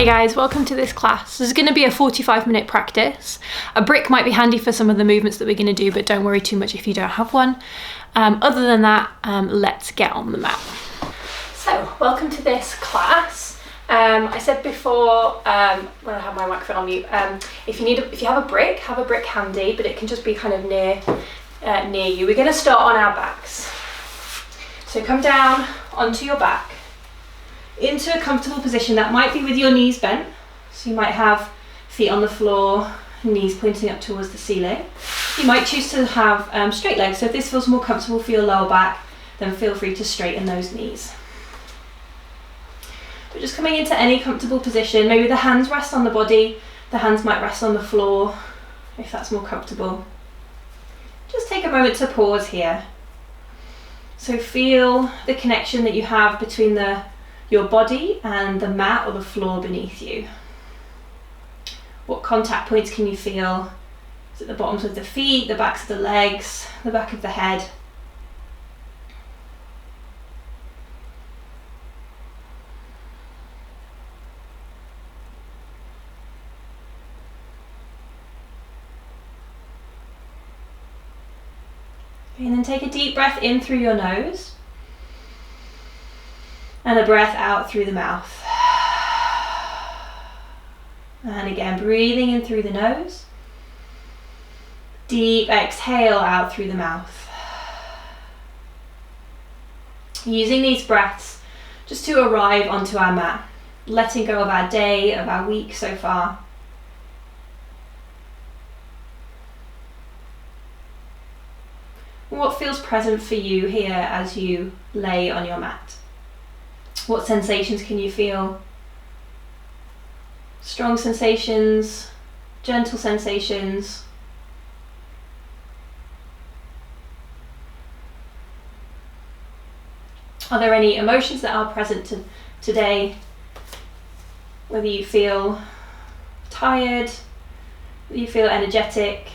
Hey guys, welcome to this class. This is going to be a 45-minute practice. A brick might be handy for some of the movements that we're going to do, but don't worry too much if you don't have one. Other than that, let's get on the mat. So, welcome to this class. I said before, when I have my microphone on mute, if you have a brick handy, but it can just be kind of near you. We're going to start on our backs. So come down onto your back, into a comfortable position. That might be with your knees bent, so you might have feet on the floor, knees pointing up towards the ceiling. You might choose to have straight legs, so if this feels more comfortable for your lower back, then feel free to straighten those knees. But just coming into any comfortable position, maybe the hands rest on the body, the hands might rest on the floor, if that's more comfortable. Just take a moment to pause here. So feel the connection that you have between your body and the mat or the floor beneath you. What contact points can you feel? Is it the bottoms of the feet, the backs of the legs, the back of the head? And then take a deep breath in through your nose and a breath out through the mouth. And again, breathing in through the nose. Deep exhale out through the mouth. Using these breaths just to arrive onto our mat, letting go of our day, of our week so far. What feels present for you here as you lay on your mat? What sensations can you feel? Strong sensations, gentle sensations. Are there any emotions that are present today? Whether you feel tired, whether you feel energetic,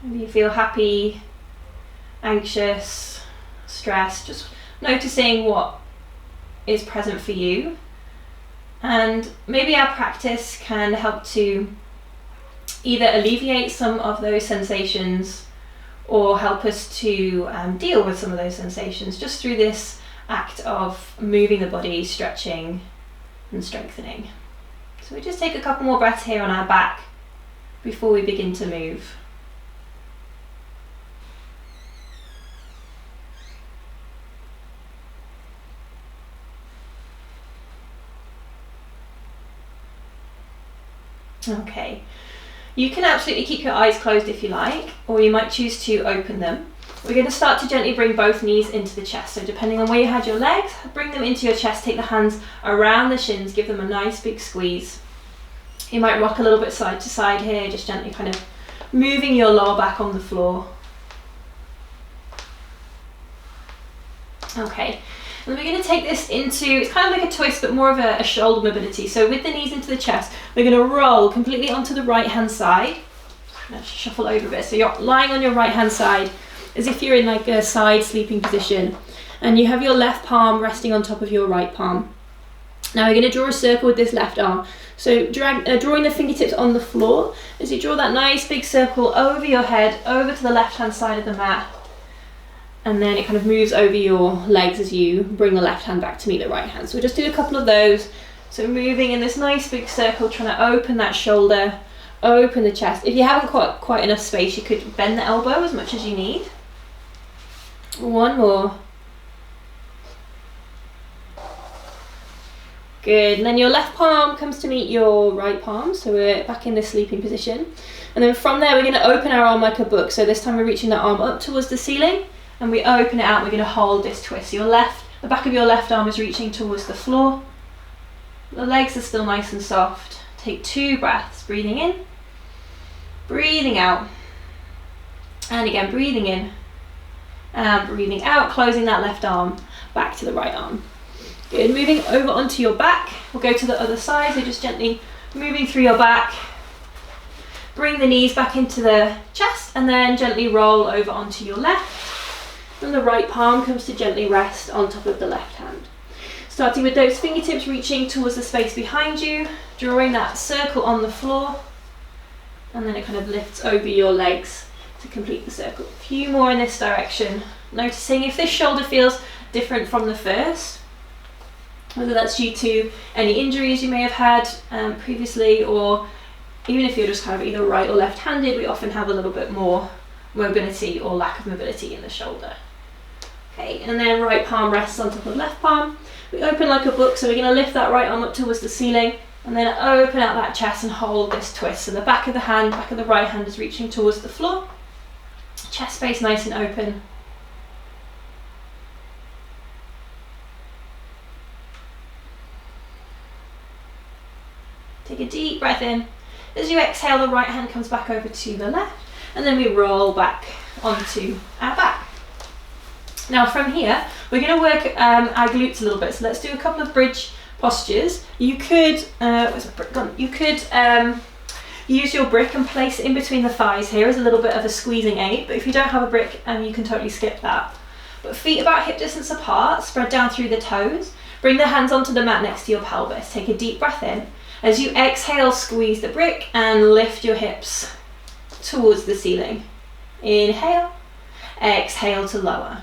whether you feel happy, anxious, stressed, just noticing what is present for you. And maybe our practice can help to either alleviate some of those sensations or help us to deal with some of those sensations just through this act of moving the body, stretching and strengthening. So we just take a couple more breaths here on our back before we begin to move. Okay, you can absolutely keep your eyes closed if you like, or you might choose to open them. We're going to start to gently bring both knees into the chest. So depending on where you had your legs, bring them into your chest, take the hands around the shins, give them a nice big squeeze. You might rock a little bit side to side here, just gently kind of moving your lower back on the floor. Okay. And we're going to take this into, it's kind of like a twist, but more of a shoulder mobility. So with the knees into the chest, we're going to roll completely onto the right hand side. Let's shuffle over a bit. So you're lying on your right hand side as if you're in like a side sleeping position. And you have your left palm resting on top of your right palm. Now we're going to draw a circle with this left arm. So drawing the fingertips on the floor. As you draw that nice big circle over your head, over to the left hand side of the mat. And then it kind of moves over your legs as you bring the left hand back to meet the right hand. So we'll just do a couple of those. So moving in this nice big circle, trying to open that shoulder, open the chest. If you haven't got quite enough space, you could bend the elbow as much as you need. One more. Good, and then your left palm comes to meet your right palm, so we're back in this sleeping position. And then from there, we're going to open our arm like a book. So this time we're reaching that arm up towards the ceiling. And we open it out, we're going to hold this twist. The back of your left arm is reaching towards the floor. The legs are still nice and soft. Take 2 breaths, breathing in, breathing out. And again, breathing in and breathing out, closing that left arm back to the right arm. Good, moving over onto your back. We'll go to the other side, so just gently moving through your back. Bring the knees back into the chest and then gently roll over onto your left. And the right palm comes to gently rest on top of the left hand. Starting with those fingertips reaching towards the space behind you, drawing that circle on the floor, and then it kind of lifts over your legs to complete the circle. A few more in this direction, noticing if this shoulder feels different from the first, whether that's due to any injuries you may have had previously, or even if you're just kind of either right or left-handed, we often have a little bit more mobility or lack of mobility in the shoulder. Okay, and then right palm rests on top of left palm. We open like a book, so we're going to lift that right arm up towards the ceiling, and then open out that chest and hold this twist. So the back of the hand, back of the right hand is reaching towards the floor. Chest space nice and open. Take a deep breath in. As you exhale, the right hand comes back over to the left, and then we roll back onto our back. Now from here, we're going to work our glutes a little bit. So let's do a couple of bridge postures. You could, where's my brick gone? You could use your brick and place it in between the thighs here as a little bit of a squeezing aid, but if you don't have a brick, you can totally skip that. But feet about hip distance apart, spread down through the toes. Bring the hands onto the mat next to your pelvis. Take a deep breath in. As you exhale, squeeze the brick and lift your hips towards the ceiling. Inhale, exhale to lower.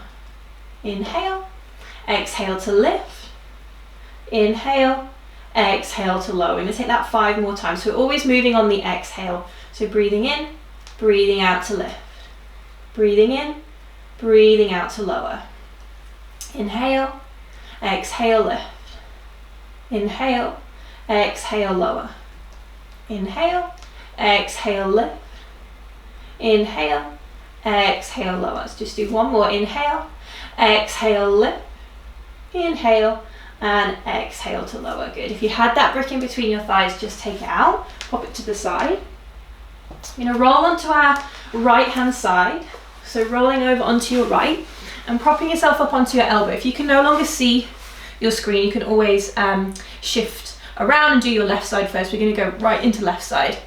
Inhale, exhale to lift. Inhale, exhale to lower. We're going to take that 5 more times. So we're always moving on the exhale. So breathing in, breathing out to lift. Breathing in, breathing out to lower. Inhale, exhale, lift. Inhale, exhale, lower. Inhale, exhale, lift. Inhale, exhale, lower. Let's just do one more. Inhale, exhale, lift. Inhale, and exhale to lower. Good. If you had that brick in between your thighs, just take it out, pop it to the side. We're going to roll onto our right hand side. So rolling over onto your right and propping yourself up onto your elbow. If you can no longer see your screen, you can always shift around and do your left side first. We're going to go right into left side.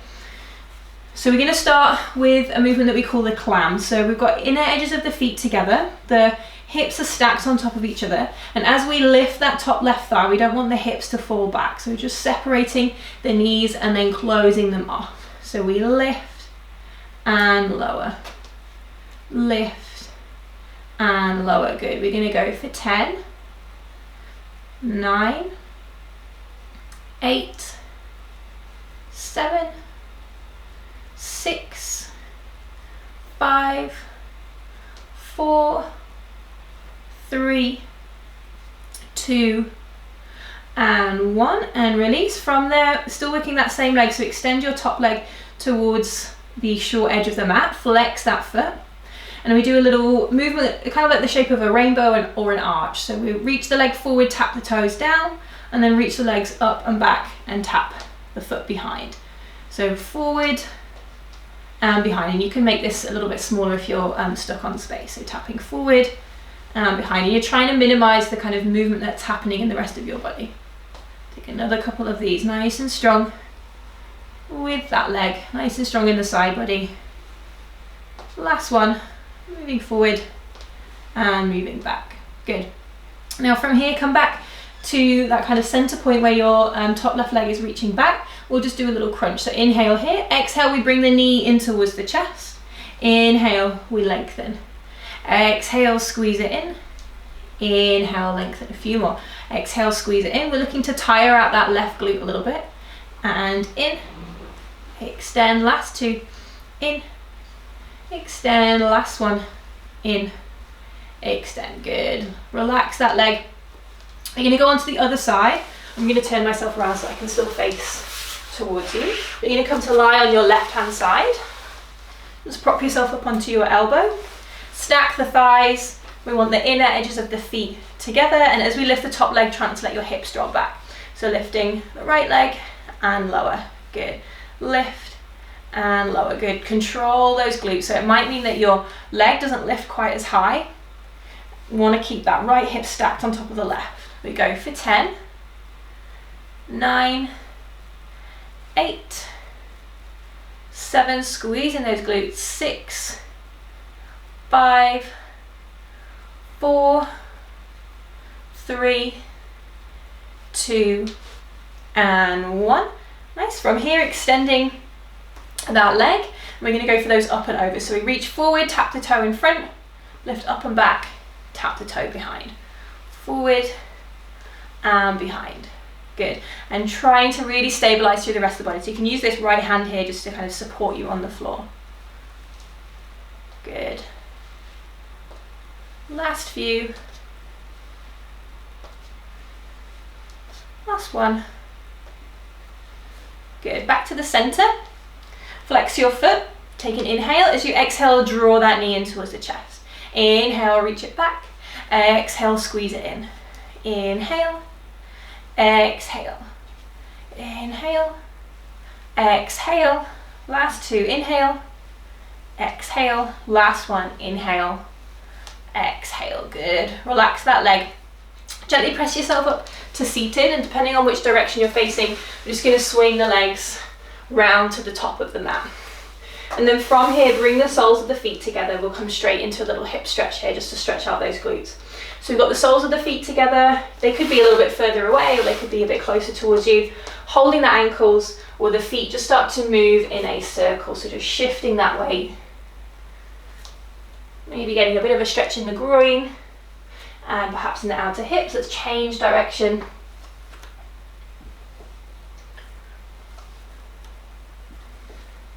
So we're going to start with a movement that we call the clam. So we've got inner edges of the feet together. The hips are stacked on top of each other. And as we lift that top left thigh, we don't want the hips to fall back. So we're just separating the knees and then closing them off. So we lift and lower. Lift and lower. Good. We're going to go for 10, 9, 8, 7, 6, 5, 4, 3, 2, and 1, and release. From there, still working that same leg, so extend your top leg towards the short edge of the mat, flex that foot, and we do a little movement, kind of like the shape of a rainbow or an arch. So we reach the leg forward, tap the toes down, and then reach the legs up and back and tap the foot behind. So forward and behind, and you can make this a little bit smaller if you're stuck on space. So tapping forward and behind, and you're trying to minimize the kind of movement that's happening in the rest of your body. Take another couple of these, nice and strong with that leg, nice and strong in the side body. Last one, moving forward and moving back. Good. Now from here, come back to that kind of center point where your top left leg is reaching back. We'll just do a little crunch. So inhale here, exhale, we bring the knee in towards the chest. Inhale, we lengthen. Exhale, squeeze it in. Inhale, lengthen. A few more. Exhale, squeeze it in. We're looking to tire out that left glute a little bit. And in. Extend, last 2. In. Extend, last 1. In. Extend. Good. Relax that leg. I'm going to go on to the other side. I'm going to turn myself around so I can still face towards you. You're going to come to lie on your left hand side. Just prop yourself up onto your elbow. Stack the thighs. We want the inner edges of the feet together, and as we lift the top leg, try not to let your hips drop back. So lifting the right leg and lower. Good. Lift and lower. Good. Control those glutes. So it might mean that your leg doesn't lift quite as high. You want to keep that right hip stacked on top of the left. We go for 10, 9, 8, 7, squeezing those glutes, 6, 5, 4, 3, 2, and 1. Nice. From here, extending that leg. We're going to go for those up and over. So we reach forward, tap the toe in front, lift up and back, tap the toe behind. Forward and behind. Good. And trying to really stabilize through the rest of the body. So you can use this right hand here just to kind of support you on the floor. Good. Last few. Last one. Good. Back to the center. Flex your foot. Take an inhale. As you exhale, draw that knee in towards the chest. Inhale, reach it back. Exhale, squeeze it in. Inhale. Exhale. Inhale. Exhale. Last 2. Inhale. Exhale. Last one. Inhale. Exhale. Good. Relax that leg. Gently press yourself up to seated, and depending on which direction you're facing, we're just going to swing the legs round to the top of the mat. And then from here, bring the soles of the feet together. We'll come straight into a little hip stretch here just to stretch out those glutes. So we've got the soles of the feet together. They could be a little bit further away, or they could be a bit closer towards you. Holding the ankles or the feet just start to move in a circle. So just shifting that weight. Maybe getting a bit of a stretch in the groin and perhaps in the outer hips. Let's change direction.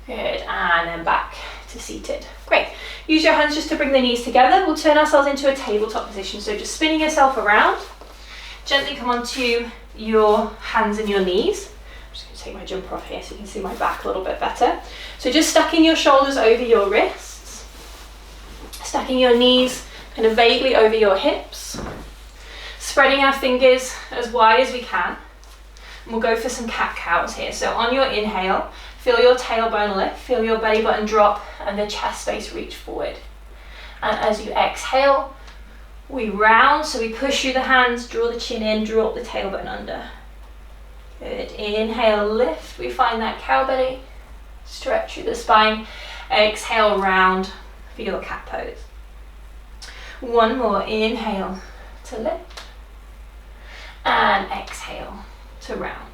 Good, and then back to seated. Great. Use your hands just to bring the knees together. We'll turn ourselves into a tabletop position. So just spinning yourself around. Gently come onto your hands and your knees. I'm just going to take my jumper off here so you can see my back a little bit better. So just stacking your shoulders over your wrists. Stacking your knees kind of vaguely over your hips. Spreading our fingers as wide as we can. And we'll go for some cat-cows here. So on your inhale, feel your tailbone lift, feel your belly button drop, and the chest space reach forward. And as you exhale, we round, so we push through the hands, draw the chin in, drop the tailbone under. Good. Inhale, lift, we find that cow belly, stretch through the spine. Exhale, round for your cat pose. One more, inhale to lift, and exhale to round.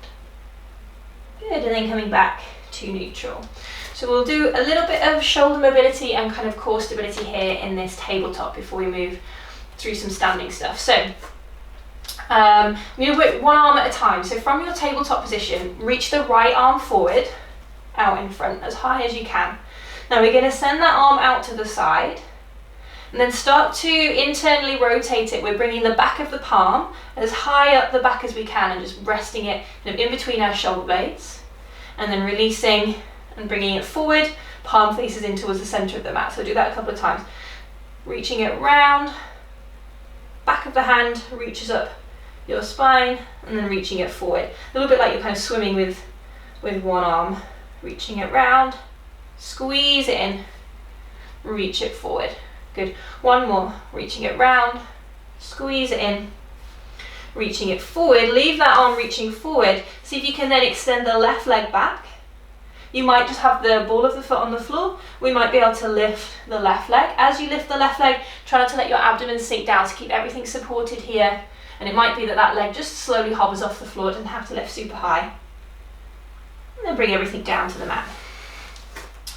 Good, and then coming back to neutral. So we'll do a little bit of shoulder mobility and kind of core stability here in this tabletop before we move through some standing stuff. So we're going to work one arm at a time. So from your tabletop position, reach the right arm forward, out in front, as high as you can. Now we're going to send that arm out to the side, and then start to internally rotate it. We're bringing the back of the palm as high up the back as we can and just resting it kind of in between our shoulder blades, and then releasing and bringing it forward, palm faces in towards the center of the mat. So do that a couple of times. Reaching it round, back of the hand reaches up your spine, and then reaching it forward. A little bit like you're kind of swimming with one arm. Reaching it round, squeeze it in, reach it forward. Good. One more. Reaching it round, squeeze it in, reaching it forward. Leave that arm reaching forward. See if you can then extend the left leg back. You might just have the ball of the foot on the floor. We might be able to lift the left leg. As you lift the left leg, try not to let your abdomen sink down, to keep everything supported here. And it might be that that leg just slowly hovers off the floor. It doesn't have to lift super high. And then bring everything down to the mat.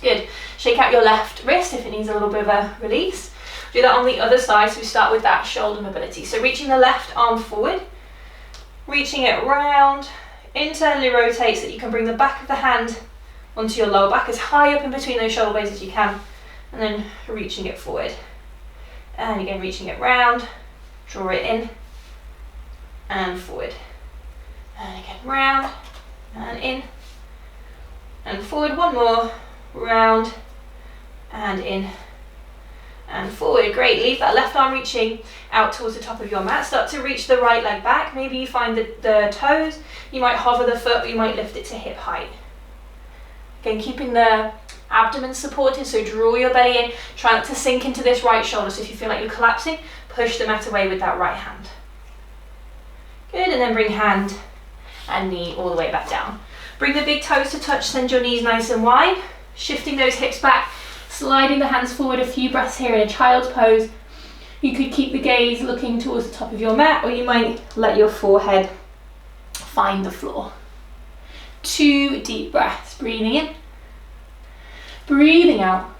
Good. Shake out your left wrist if it needs a little bit of a release. Do that on the other side, so we start with that shoulder mobility. So reaching the left arm forward, reaching it round, internally rotate so that you can bring the back of the hand onto your lower back as high up in between those shoulder blades as you can, and then reaching it forward. And again, reaching it round, draw it in, and forward. And again, round, and in, and forward. One more, round, and in, and forward. Great. Leave that left arm reaching out towards the top of your mat. Start to reach the right leg back. Maybe you find the toes. You might hover the foot, or you might lift it to hip height. Again, keeping the abdomen supported, so draw your belly in. Try not to sink into this right shoulder. So if you feel like you're collapsing, push the mat away with that right hand. Good, and then bring hand and knee all the way back down. Bring the big toes to touch, send your knees nice and wide. Shifting those hips back, sliding the hands forward. A few breaths here in a child's pose. You could keep the gaze looking towards the top of your mat, or you might let your forehead find the floor. 2 deep breaths, breathing in, breathing out,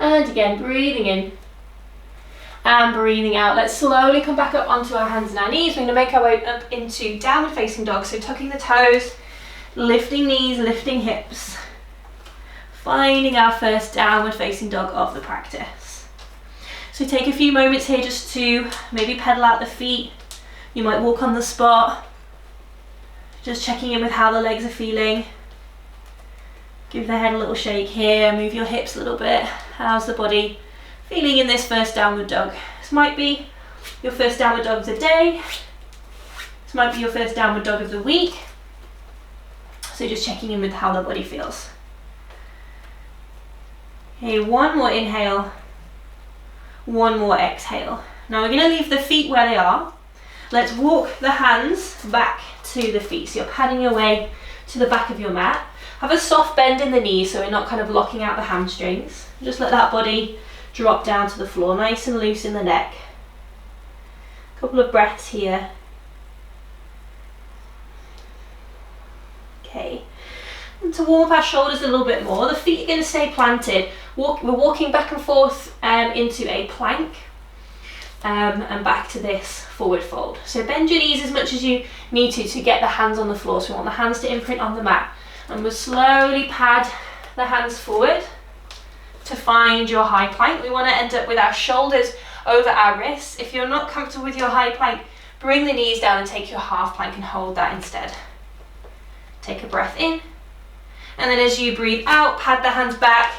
and again, breathing in, and breathing out. Let's slowly come back up onto our hands and our knees. We're going to make our way up into downward facing dog. So tucking the toes, lifting knees, lifting hips, finding our first downward facing dog of the practice. So take a few moments here just to maybe pedal out the feet. You might walk on the spot, just checking in with how the legs are feeling. Give the head a little shake here, move your hips a little bit. How's the body feeling in this first downward dog? This might be your first downward dog of the day. This might be your first downward dog of the week. So just checking in with how the body feels. Okay, one more inhale, one more exhale. Now we're going to leave the feet where they are. Let's walk the hands back to the feet. So you're padding your way to the back of your mat. Have a soft bend in the knees so we're not kind of locking out the hamstrings. Just let that body drop down to the floor, nice and loose in the neck. A couple of breaths here. Okay. And to warm up our shoulders a little bit more, the feet are going to stay planted. We're walking back and forth into a plank and back to this forward fold. So bend your knees as much as you need to get the hands on the floor. So we want the hands to imprint on the mat. And we'll slowly pad the hands forward to find your high plank. We want to end up with our shoulders over our wrists. If you're not comfortable with your high plank, bring the knees down and take your half plank and hold that instead. Take a breath in. And then as you breathe out, pad the hands back,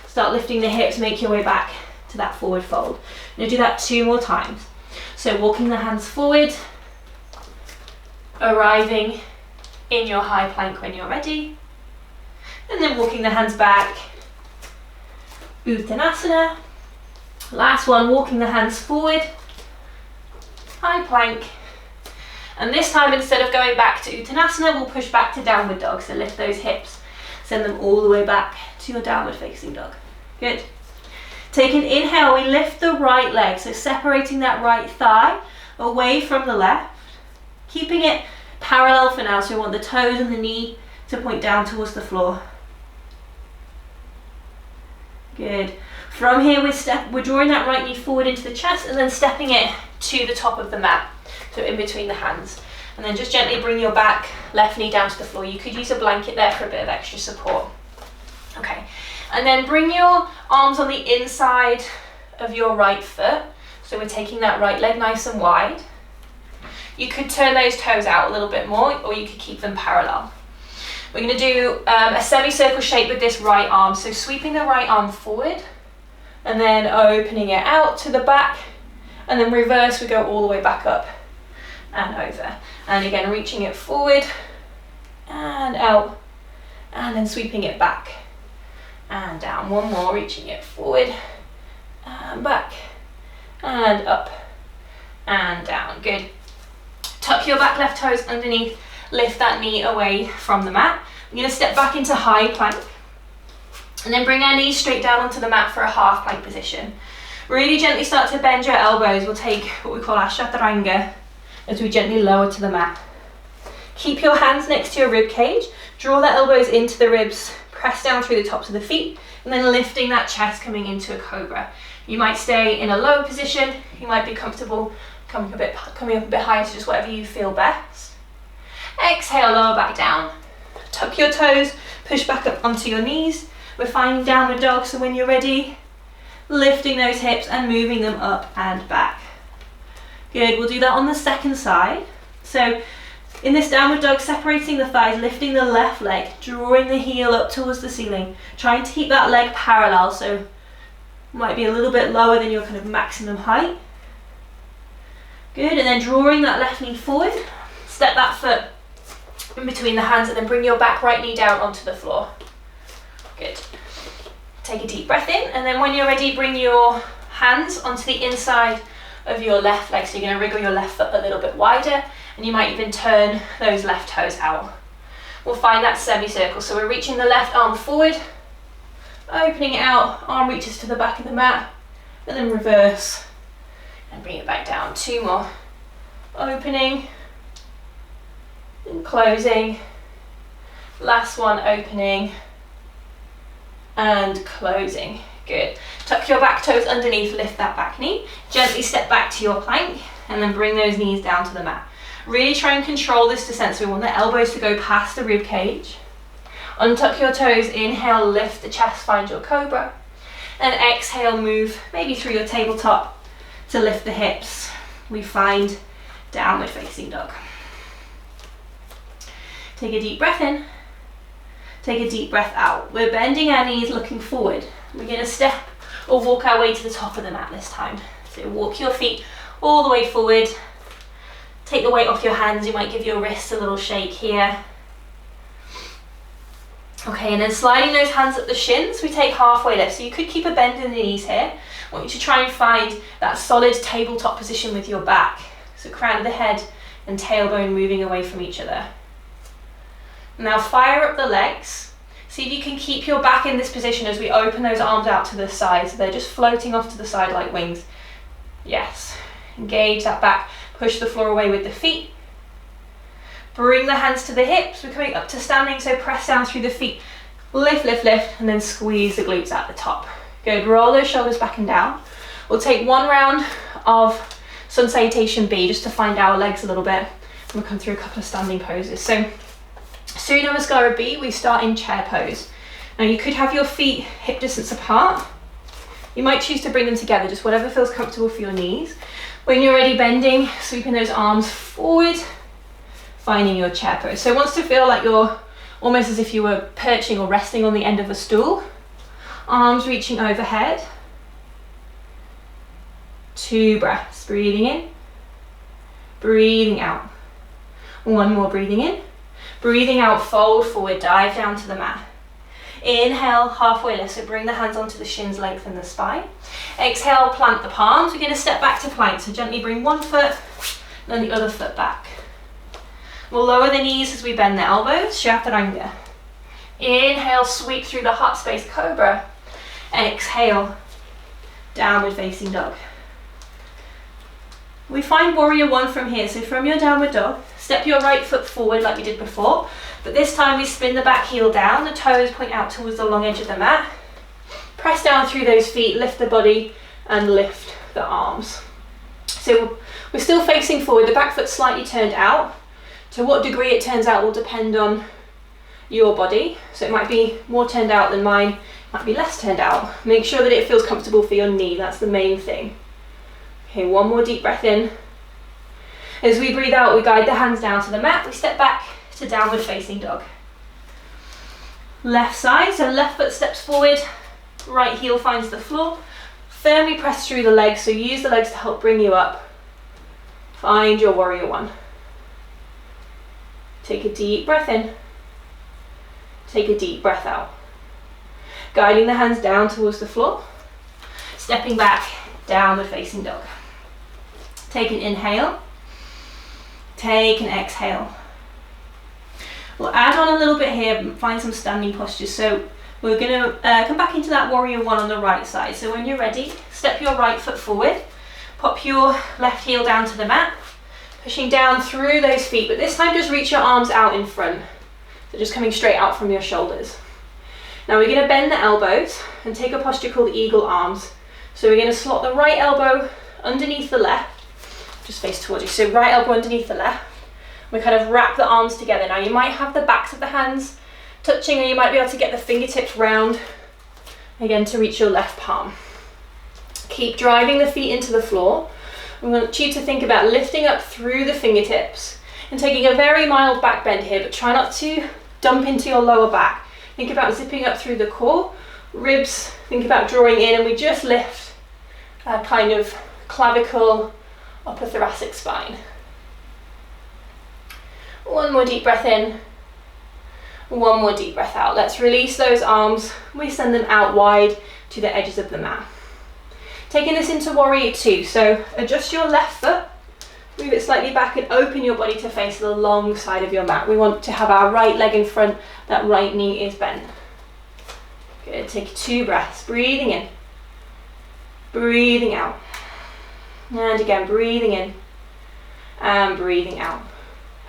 start lifting the hips, make your way back to that forward fold. You're going to do that 2 more times. So walking the hands forward, arriving in your high plank when you're ready, and then walking the hands back, Uttanasana. Last one, walking the hands forward, high plank, and this time instead of going back to Uttanasana, we'll push back to downward dog. So lift those hips, send them all the way back to your downward facing dog. Good. Take an inhale, we lift the right leg, so separating that right thigh away from the left, keeping it parallel for now, so we want the toes and the knee to point down towards the floor. Good. From here we're drawing that right knee forward into the chest and then stepping it to the top of the mat, so in between the hands. And then just gently bring your back left knee down to the floor. You could use a blanket there for a bit of extra support. Okay. And then bring your arms on the inside of your right foot. So we're taking that right leg nice and wide. You could turn those toes out a little bit more, or you could keep them parallel. We're going to do a semicircle shape with this right arm. So sweeping the right arm forward and then opening it out to the back, and then reverse, we go all the way back up and over. And again, reaching it forward and out, and then sweeping it back and down. One more, reaching it forward and back and up and down. Good. Tuck your back left toes underneath, lift that knee away from the mat. We're going to step back into high plank and then bring our knees straight down onto the mat for a half plank position. Really gently start to bend your elbows. We'll take what we call our chaturanga as we gently lower to the mat. Keep your hands next to your rib cage, draw the elbows into the ribs, press down through the tops of the feet, and then lifting that chest coming into a cobra. You might stay in a lower position, you might be comfortable coming up a bit higher to just whatever you feel best. Exhale, lower back down. Tuck your toes, push back up onto your knees. We're finding downward dog, so when you're ready, lifting those hips and moving them up and back. Good, we'll do that on the second side. So in this downward dog, separating the thighs, lifting the left leg, drawing the heel up towards the ceiling, trying to keep that leg parallel, so might be a little bit lower than your kind of maximum height. Good, and then drawing that left knee forward, step that foot in between the hands and then bring your back right knee down onto the floor. Good. Take a deep breath in, and then when you're ready, bring your hands onto the inside of your left leg. So you're going to wriggle your left foot a little bit wider, and you might even turn those left toes out. We'll find that semicircle. So we're reaching the left arm forward, opening it out, arm reaches to the back of the mat, and then reverse and bring it back down. 2 more. Opening and closing. Last one, opening and closing. Good. Tuck your back toes underneath, lift that back knee. Gently step back to your plank and then bring those knees down to the mat. Really try and control this descent, so we want the elbows to go past the rib cage. Untuck your toes, inhale, lift the chest, find your cobra. And exhale, move maybe through your tabletop to lift the hips. We find downward facing dog. Take a deep breath in. Take a deep breath out. We're bending our knees, looking forward. We're going to step or walk our way to the top of the mat this time. So walk your feet all the way forward. Take the weight off your hands. You might give your wrists a little shake here. Okay, and then sliding those hands up the shins, we take halfway lift. So you could keep a bend in the knees here. I want you to try and find that solid tabletop position with your back. So crown of the head and tailbone moving away from each other. Now fire up the legs. See if you can keep your back in this position as we open those arms out to the side. So they're just floating off to the side like wings. Yes. Engage that back. Push the floor away with the feet. Bring the hands to the hips. We're coming up to standing, so press down through the feet. Lift, lift, lift, and then squeeze the glutes at the top. Good. Roll those shoulders back and down. We'll take one round of Sun Salutation B just to find our legs a little bit. And we'll come through a couple of standing poses. So Surya Namaskara B, we start in chair pose. Now you could have your feet hip distance apart. You might choose to bring them together, just whatever feels comfortable for your knees. When you're ready, bending, sweeping those arms forward, finding your chair pose. So it wants to feel like you're almost as if you were perching or resting on the end of a stool. Arms reaching overhead. 2 breaths, breathing in, breathing out. One more, breathing in. Breathing out, fold forward, dive down to the mat. Inhale, halfway lift, so bring the hands onto the shins, lengthen the spine. Exhale, plant the palms. We're going to step back to plank, so gently bring one foot, then the other foot back. We'll lower the knees as we bend the elbows, Chaturanga. Inhale, sweep through the heart space, Cobra. Exhale, downward facing dog. We find warrior 1 from here, so from your downward dog, step your right foot forward like we did before, but this time we spin the back heel down, the toes point out towards the long edge of the mat. Press down through those feet, lift the body and lift the arms. So we're still facing forward, the back foot slightly turned out. To what degree it turns out will depend on your body. So it might be more turned out than mine, might be less turned out. Make sure that it feels comfortable for your knee, that's the main thing. Okay, one more deep breath in. As we breathe out, we guide the hands down to the mat. We step back to downward facing dog. Left side, so left foot steps forward, right heel finds the floor. Firmly press through the legs, so use the legs to help bring you up. Find your warrior 1. Take a deep breath in. Take a deep breath out. Guiding the hands down towards the floor. Stepping back, downward facing dog. Take an inhale. Take an exhale. We'll add on a little bit here, find some standing postures. So we're going to come back into that warrior 1 on the right side. So when you're ready, step your right foot forward. Pop your left heel down to the mat. Pushing down through those feet, but this time just reach your arms out in front. So just coming straight out from your shoulders. Now we're going to bend the elbows and take a posture called eagle arms. So we're going to slot the right elbow underneath the left, just face towards you. So right elbow underneath the left. We kind of wrap the arms together. Now you might have the backs of the hands touching, and you might be able to get the fingertips round again to reach your left palm. Keep driving the feet into the floor. I want you to think about lifting up through the fingertips and taking a very mild back bend here, but try not to dump into your lower back. Think about zipping up through the core, ribs, think about drawing in, and we just lift that kind of clavicle, upper thoracic spine. One more deep breath in, one more deep breath out. Let's release those arms, we send them out wide to the edges of the mat. Taking this into warrior 2, so adjust your left foot, move it slightly back and open your body to face the long side of your mat. We want to have our right leg in front, that right knee is bent. Good, take 2 breaths, breathing in, breathing out. And again, breathing in and breathing out.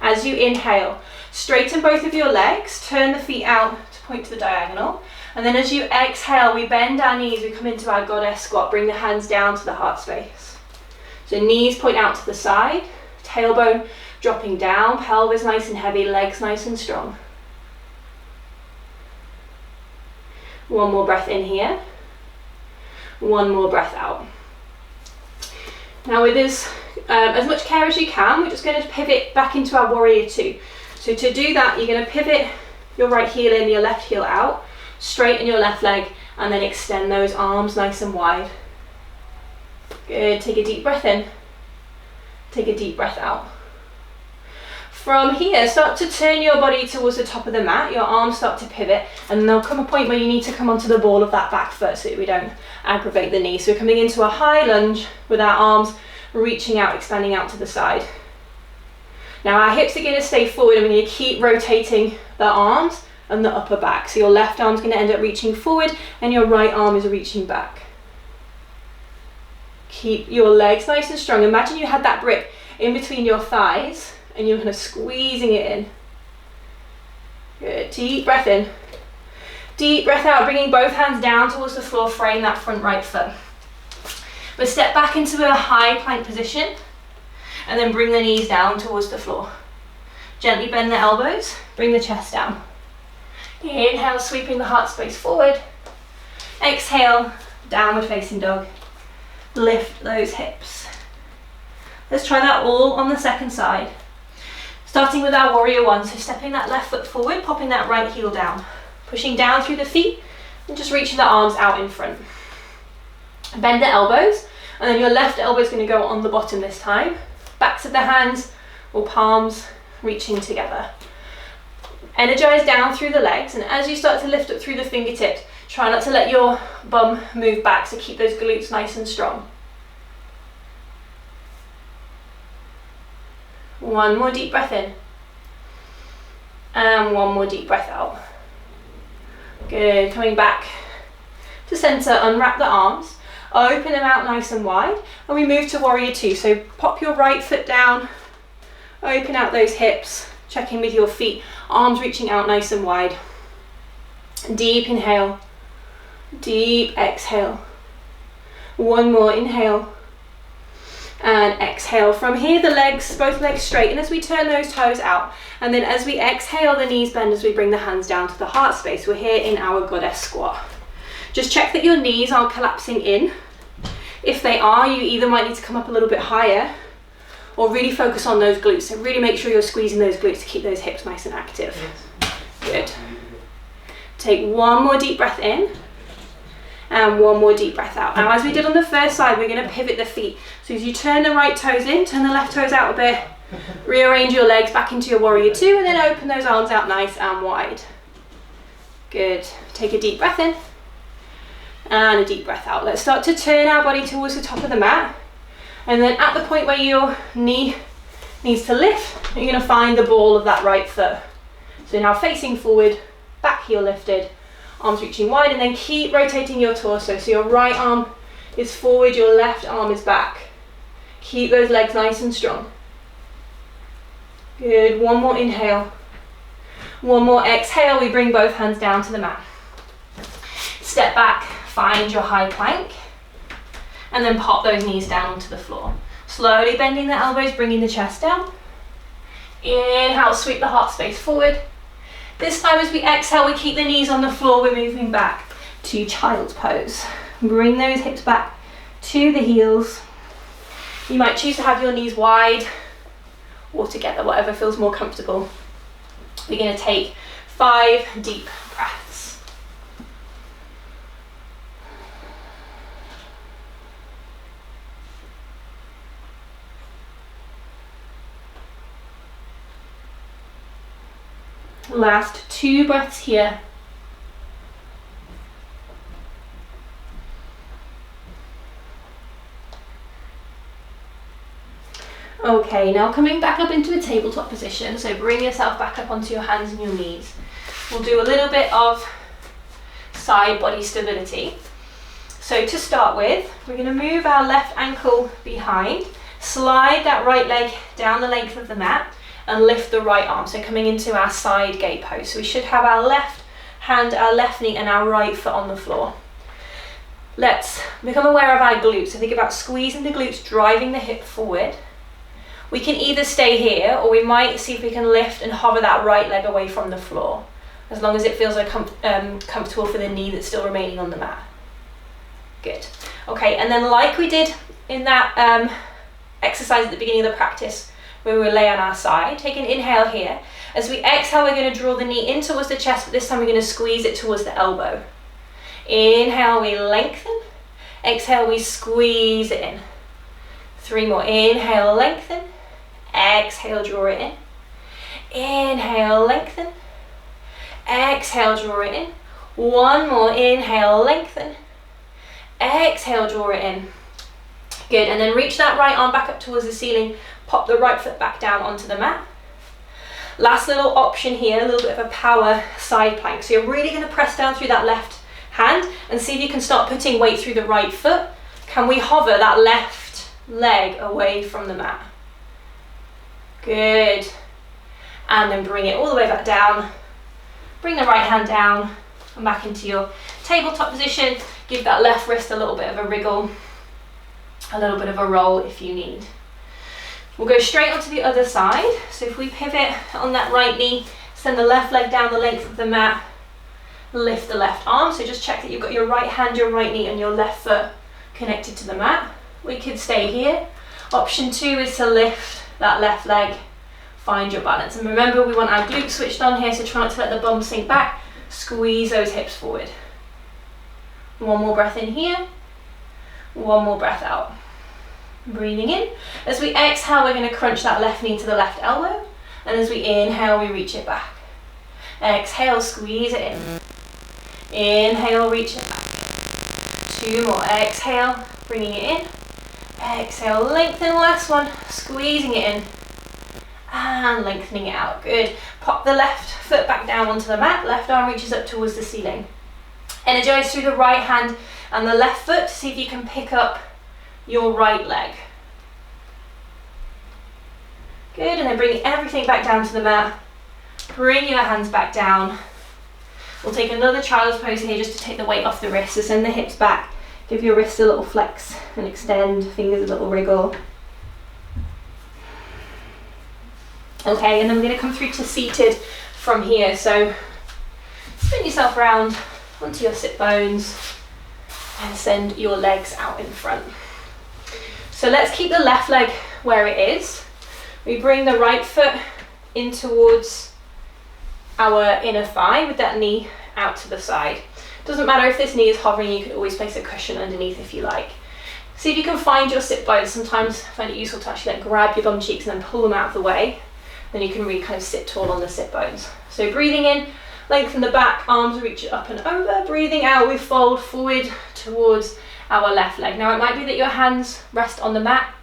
As you inhale, straighten both of your legs, turn the feet out to point to the diagonal. And then as you exhale, we bend our knees, we come into our goddess squat, bring the hands down to the heart space. So knees point out to the side, tailbone dropping down, pelvis nice and heavy, legs nice and strong. One more breath in here. One more breath out. Now with this, as much care as you can, we're just going to pivot back into our warrior two. So to do that, you're going to pivot your right heel in, your left heel out, straighten your left leg, and then extend those arms nice and wide. Good, take a deep breath in. Take a deep breath out. From here, start to turn your body towards the top of the mat, your arms start to pivot, and there'll come a point where you need to come onto the ball of that back foot so that we don't aggravate the knee. So we're coming into a high lunge with our arms reaching out, expanding out to the side. Now our hips are going to stay forward and we're going to keep rotating the arms and the upper back. So your left arm's going to end up reaching forward and your right arm is reaching back. Keep your legs nice and strong. Imagine you had that brick in between your thighs and you're kind of squeezing it in. Good, deep breath in. Deep breath out, bringing both hands down towards the floor, frame that front right foot. We'll step back into a high plank position and then bring the knees down towards the floor. Gently bend the elbows, bring the chest down. Inhale, sweeping the heart space forward. Exhale, downward facing dog. Lift those hips. Let's try that all on the second side. Starting with our warrior one, so stepping that left foot forward, popping that right heel down. Pushing down through the feet and just reaching the arms out in front. Bend the elbows, and then your left elbow is going to go on the bottom this time. Backs of the hands or palms reaching together. Energize down through the legs, and as you start to lift up through the fingertips, try not to let your bum move back, so keep those glutes nice and strong. One more deep breath in. And one more deep breath out. Good, coming back to center, unwrap the arms, open them out nice and wide, and we move to warrior two. So pop your right foot down, open out those hips, check in with your feet, arms reaching out nice and wide. Deep inhale, deep exhale. One more inhale and exhale. From here, the legs, both legs straight, and as we turn those toes out, and then as we exhale, the knees bend as we bring the hands down to the heart space. We're here in our goddess squat. Just check that your knees aren't collapsing in. If they are, you either might need to come up a little bit higher or really focus on those glutes. So really make sure you're squeezing those glutes to keep those hips nice and active. Good. Take one more deep breath in and one more deep breath out. Now, as we did on the first side, we're going to pivot the feet. So as you turn the right toes in, turn the left toes out a bit, rearrange your legs back into your warrior two, and then open those arms out nice and wide. Good. Take a deep breath in and a deep breath out. Let's start to turn our body towards the top of the mat, and then at the point where your knee needs to lift, you're going to find the ball of that right foot. So now facing forward, back heel lifted, arms reaching wide, and then keep rotating your torso. So your right arm is forward, your left arm is back. Keep those legs nice and strong. Good, one more inhale. One more exhale, we bring both hands down to the mat. Step back, find your high plank, and then pop those knees down onto the floor. Slowly bending the elbows, bringing the chest down. Inhale, sweep the heart space forward. This time as we exhale, we keep the knees on the floor, we're moving back to child's pose. Bring those hips back to the heels. You might choose to have your knees wide or together, whatever feels more comfortable. We're going to take 5 deep breaths. Last 2 breaths here. Okay, now coming back up into a tabletop position, so bring yourself back up onto your hands and your knees. We'll do a little bit of side body stability. So to start with, we're going to move our left ankle behind, slide that right leg down the length of the mat, and lift the right arm. So coming into our side gate pose. So we should have our left hand, our left knee, and our right foot on the floor. Let's become aware of our glutes. So think about squeezing the glutes, driving the hip forward. We can either stay here, or we might see if we can lift and hover that right leg away from the floor, as long as it feels like comfortable for the knee that's still remaining on the mat. Good. Okay, and then like we did in that exercise at the beginning of the practice, where we lay on our side, take an inhale here. As we exhale, we're going to draw the knee in towards the chest, but this time we're going to squeeze it towards the elbow. Inhale, we lengthen. Exhale, we squeeze it in. 3 more. Inhale, lengthen. Exhale, draw it in. Inhale, lengthen. Exhale, draw it in. 1 more. Inhale, lengthen. Exhale, draw it in. Good, and then reach that right arm back up towards the ceiling. Pop the right foot back down onto the mat. Last little option here, a little bit of a power side plank. So you're really going to press down through that left hand and see if you can start putting weight through the right foot. Can we hover that left leg away from the mat? Good. And then bring it all the way back down. Bring the right hand down and back into your tabletop position. Give that left wrist a little bit of a wriggle, a little bit of a roll if you need. We'll go straight onto the other side. So if we pivot on that right knee, send the left leg down the length of the mat, lift the left arm. So just check that you've got your right hand, your right knee, and your left foot connected to the mat. We could stay here. Option 2 is to lift that left leg, find your balance. And remember, we want our glutes switched on here, so try not to let the bum sink back. Squeeze those hips forward. 1 more breath in here. 1 more breath out. Breathing in. As we exhale, we're going to crunch that left knee to the left elbow. And as we inhale, we reach it back. Exhale, squeeze it in. Inhale, reach it back. 2 more. Exhale, bringing it in. Exhale, lengthen. Last one. Squeezing it in. And lengthening it out. Good. Pop the left foot back down onto the mat. Left arm reaches up towards the ceiling. Energize through the right hand and the left foot to see if you can pick up your right leg. Good, and then bring everything back down to the mat. Bring your hands back down. We'll take another child's pose here just to take the weight off the wrists. So send the hips back. Give your wrists a little flex and extend, fingers a little wriggle. Okay, and then we're going to come through to seated from here. So spin yourself around onto your sit bones and send your legs out in front. So let's keep the left leg where it is. We bring the right foot in towards our inner thigh with that knee out to the side. Doesn't matter if this knee is hovering, you could always place a cushion underneath if you like. See if you can find your sit bones. Sometimes I find it useful to actually like grab your bum cheeks and then pull them out of the way. Then you can really kind of sit tall on the sit bones. So breathing in, lengthen the back, arms reach up and over. Breathing out, we fold forward towards our left leg. Now it might be that your hands rest on the mat.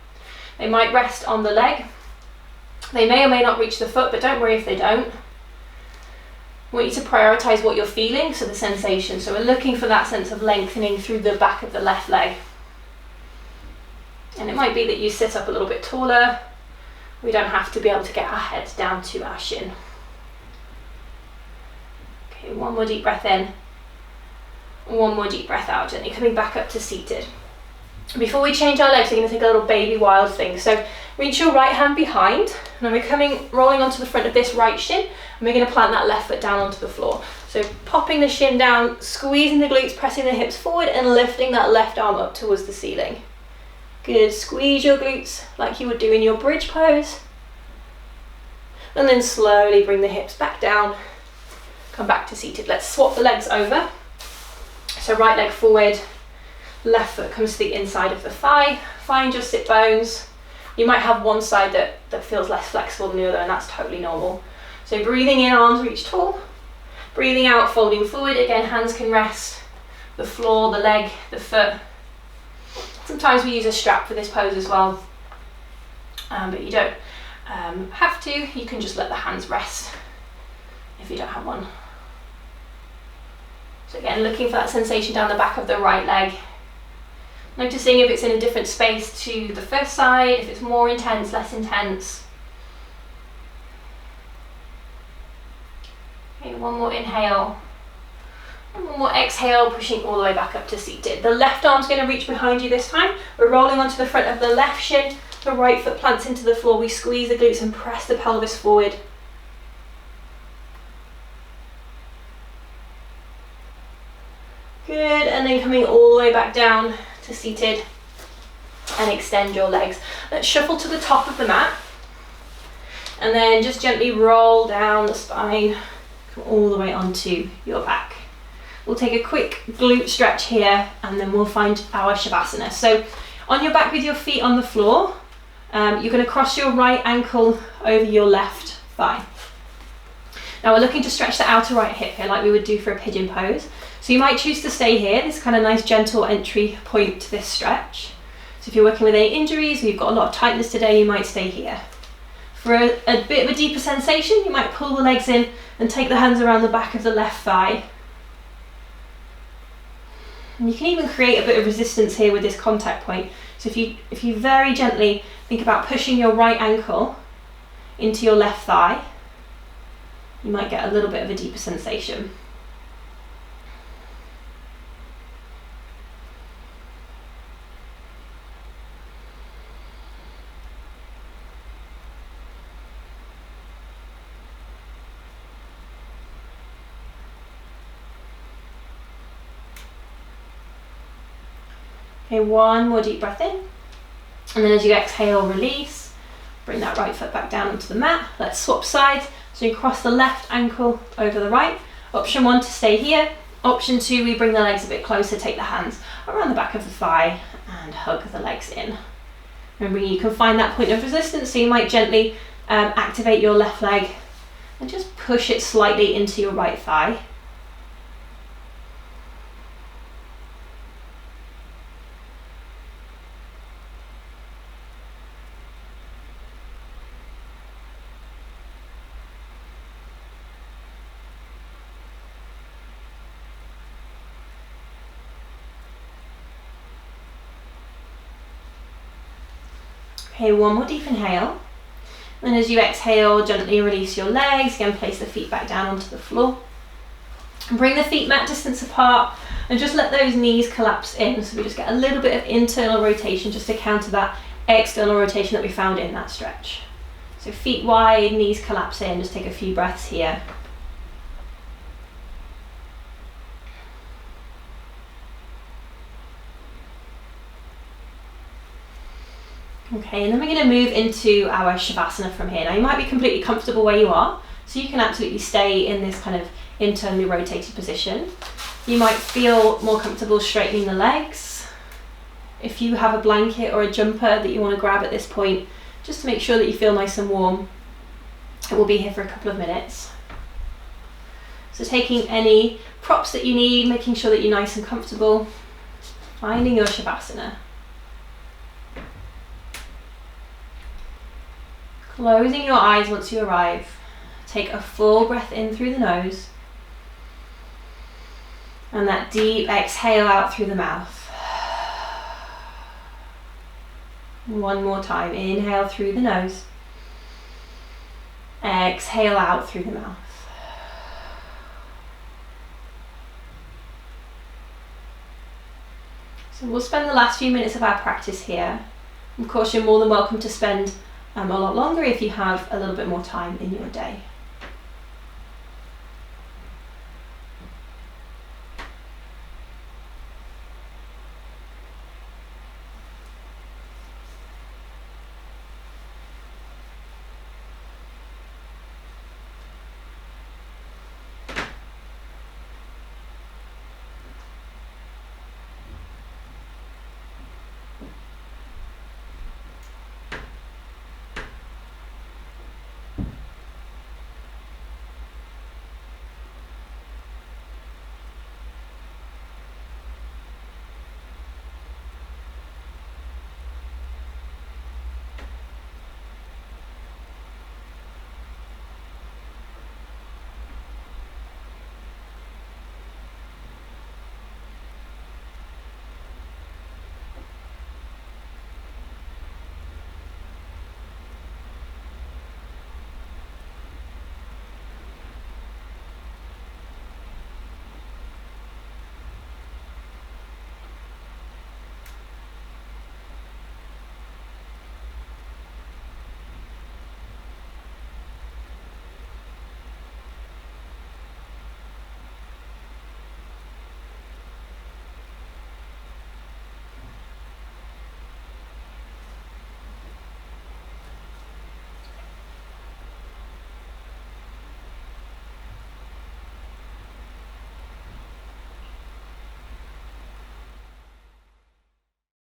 They might rest on the leg. They may or may not reach the foot, but don't worry if they don't. I want you to prioritize what you're feeling, so the sensation. So we're looking for that sense of lengthening through the back of the left leg. And it might be that you sit up a little bit taller. We don't have to be able to get our head down to our shin. Okay, 1 more deep breath in. 1 more deep breath out, gently coming back up to seated. Before we change our legs, we're going to take a little baby wild thing. So reach your right hand behind, and we're rolling onto the front of this right shin, and we're going to plant that left foot down onto the floor. So popping the shin down, squeezing the glutes, pressing the hips forward, and lifting that left arm up towards the ceiling. Good, squeeze your glutes like you would do in your bridge pose. And then slowly bring the hips back down, come back to seated. Let's swap the legs over. So right leg forward, left foot comes to the inside of the thigh. Find your sit bones. You might have one side that feels less flexible than the other, and that's totally normal. So breathing in, arms reach tall. Breathing out, folding forward. Again, hands can rest the floor, the leg, the foot. Sometimes we use a strap for this pose as well, but you don't have to. You can just let the hands rest if you don't have one. So again, looking for that sensation down the back of the right leg. Noticing if it's in a different space to the first side, if it's more intense, less intense. Okay, one more inhale. And one more exhale, pushing all the way back up to seated. The left arm's going to reach behind you this time. We're rolling onto the front of the left shin. The right foot plants into the floor. We squeeze the glutes and press the pelvis forward. Good, and then coming all the way back down to seated and extend your legs. Let's shuffle to the top of the mat and then just gently roll down the spine, come all the way onto your back. We'll take a quick glute stretch here and then we'll find our Shavasana. So on your back with your feet on the floor, you're going to cross your right ankle over your left thigh. Now we're looking to stretch the outer right hip here like we would do for a pigeon pose. So you might choose to stay here, this kind of nice gentle entry point to this stretch. So if you're working with any injuries or you've got a lot of tightness today, you might stay here. For a bit of a deeper sensation, you might pull the legs in and take the hands around the back of the left thigh. And you can even create a bit of resistance here with this contact point. So if you very gently think about pushing your right ankle into your left thigh, you might get a little bit of a deeper sensation. Okay, one more deep breath in, and then as you exhale, release. Bring that right foot back down onto the mat. Let's swap sides. So you cross the left ankle over the right. Option 1 to stay here. Option 2, we bring the legs a bit closer, take the hands around the back of the thigh and hug the legs in. Remember, you can find that point of resistance, so you might gently activate your left leg and just push it slightly into your right thigh. Okay, one more deep inhale. And as you exhale, gently release your legs. Again, place the feet back down onto the floor. And bring the feet mat distance apart and just let those knees collapse in. So we just get a little bit of internal rotation just to counter that external rotation that we found in that stretch. So feet wide, knees collapse in. Just take a few breaths here. Okay, and then we're going to move into our Shavasana from here. Now you might be completely comfortable where you are, so you can absolutely stay in this kind of internally rotated position. You might feel more comfortable straightening the legs. If you have a blanket or a jumper that you want to grab at this point, just to make sure that you feel nice and warm. It will be here for a couple of minutes. So taking any props that you need, making sure that you're nice and comfortable, finding your Shavasana. Closing your eyes once you arrive. Take a full breath in through the nose. And that deep exhale out through the mouth. One more time. Inhale through the nose. Exhale out through the mouth. So we'll spend the last few minutes of our practice here. Of course, you're more than welcome to spend a lot longer if you have a little bit more time in your day.